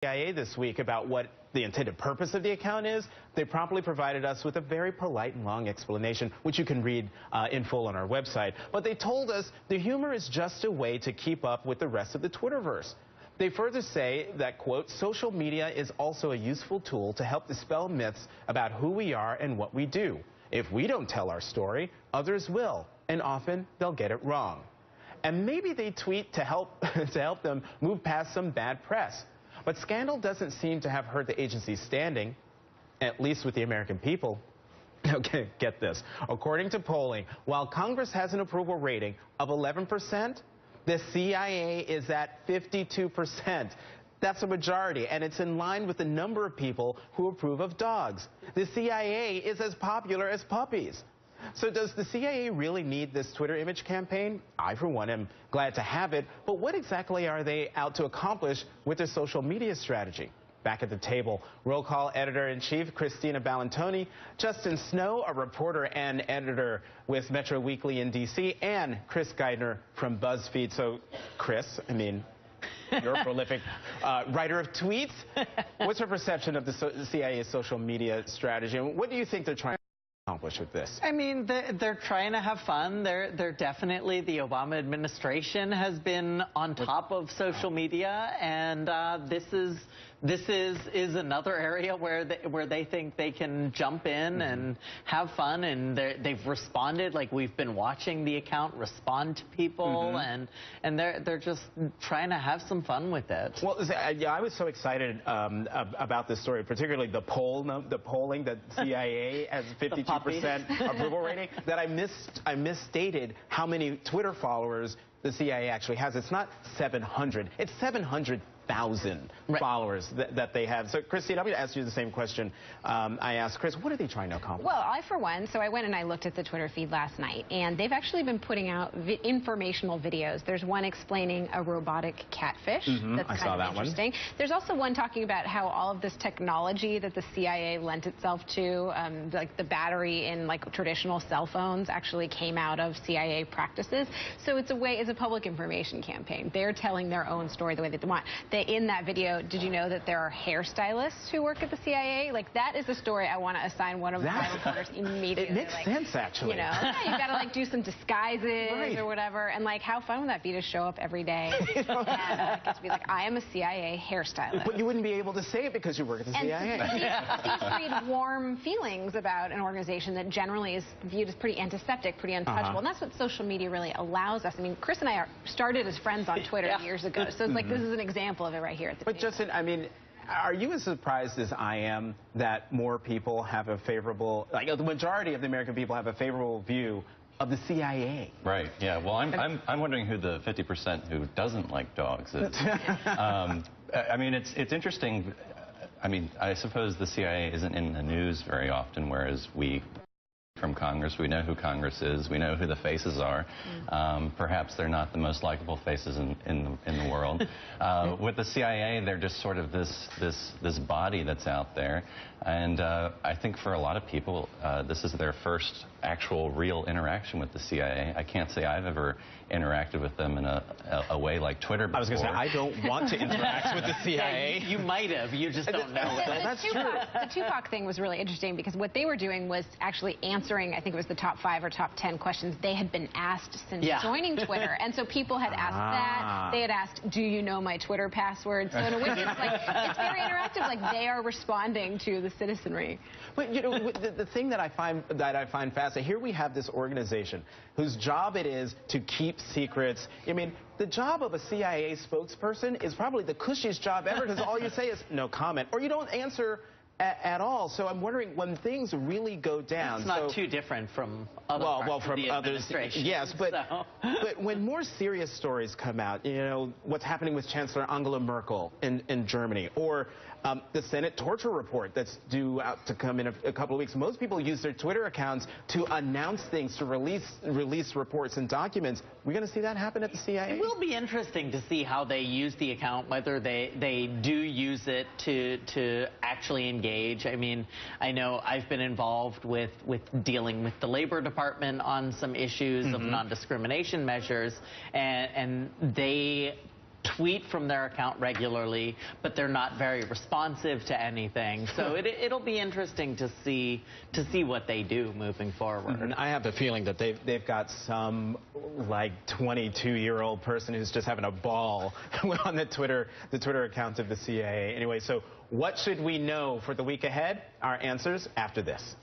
CIA this week about what the intended purpose of the account is. They promptly provided us with a very polite and long explanation, which you can read in full on our website. But they told us the humor is just a way to keep up with the rest of the Twitterverse. They further say that, quote, social media is also a useful tool to help dispel myths about who we are and what we do. If we don't tell our story, others will, and often they'll get it wrong. And maybe they tweet to help them move past some bad press. But scandal doesn't seem to have hurt the agency's standing, at least with the American people. Okay, get this. According to polling, while Congress has an approval rating of 11%, the CIA is at 52%. That's a majority, and it's in line with the number of people who approve of dogs. The CIA is as popular as puppies. So does the CIA really need this Twitter image campaign? I, for one, am glad to have it. But what exactly are they out to accomplish with their social media strategy? Back at the table, Roll Call Editor-in-Chief Christina Ballantoni, Justin Snow, a reporter and editor with Metro Weekly in D.C., and Chris Geidner from BuzzFeed. So, Chris, I mean, you're a prolific writer of tweets. What's your perception of the CIA's social media strategy? And what do you think they're trying to accomplish with this? I mean, they're trying to have fun. They're definitely, the Obama administration has been on top of social media, and this is another area where they think they can jump in and have fun, and they've responded. Like, we've been watching the account respond to people, and they're just trying to have some fun with it. Well, yeah, I was so excited about this story, particularly the polling that CIA has 52% approval rating, that I misstated how many Twitter followers the CIA actually has. It's not 700. It's 700,000 followers that they have. So, Christine, I'm going to ask you the same question I asked Chris. What are they trying to accomplish? Well, for one, I went and I looked at the Twitter feed last night, and they've actually been putting out informational videos. There's one explaining a robotic catfish. That's kind of interesting. There's also one talking about how all of this technology that the CIA lent itself to, like the battery in like traditional cell phones, actually came out of CIA practices. So it's a public information campaign. They're telling their own story the way that they want. In that video, did you know that there are hairstylists who work at the CIA? Like, that is a story I want to assign one of my reporters immediately. It makes sense, actually. You know, you've got to like do some disguises or whatever, and like, how fun would that be to show up every day and get to be like, I am a CIA hairstylist. But you wouldn't be able to say it because you work at the CIA. These breed warm feelings about an organization that generally is viewed as pretty antiseptic, pretty untouchable, and that's what social media really allows us. I mean, Chris and I started as friends on Twitter years ago, so it's like this is an example of it right here at the table. But Justin, I mean, are you as surprised as I am that more people have a favorable, like the majority of the American people have a favorable view of the CIA? Right, yeah. Well, I'm wondering who the 50% who doesn't like dogs is. I mean, it's interesting. I mean, I suppose the CIA isn't in the news very often, whereas we from Congress, we know who Congress is, we know who the faces are. Perhaps they're not the most likable faces in the world. With the CIA, they're just sort of this body that's out there, and I think for a lot of people, this is their first actual real interaction with the CIA. I can't say I've ever interacted with them in a way like Twitter before. I was going to say, I don't want to interact with the CIA. Yeah, you might have, you just don't know it. That's true. The Tupac thing was really interesting because what they were doing was actually answering, I think it was the top 5 or top 10 questions they had been asked since joining Twitter. And so people had asked that. They had asked, do you know my Twitter password? So in a way, it's very interactive. Like, they are responding to the citizenry. But, you know, the thing that I find fascinating, here we have this organization whose job it is to keep secrets. I mean, the job of a CIA spokesperson is probably the cushiest job ever, because all you say is no comment, or you don't answer at all. So I'm wondering, when things really go down, it's not too different from other parts of the administration. Yes, but when more serious stories come out, you know, what's happening with Chancellor Angela Merkel in Germany, or the Senate torture report that's due out to come in a couple of weeks. Most people use their Twitter accounts to announce things, to release reports and documents. We're going to see that happen at the CIA? It will be interesting to see how they use the account, whether they do use it to actually engage. I mean, I know I've been involved with dealing with the Labor Department on some issues of non-discrimination measures, and they tweet from their account regularly, but they're not very responsive to anything. So it'll be interesting to see what they do moving forward. And I have a feeling that they've got some like 22-year-old person who's just having a ball on the Twitter account of the CIA. Anyway, so what should we know for the week ahead? Our answers after this.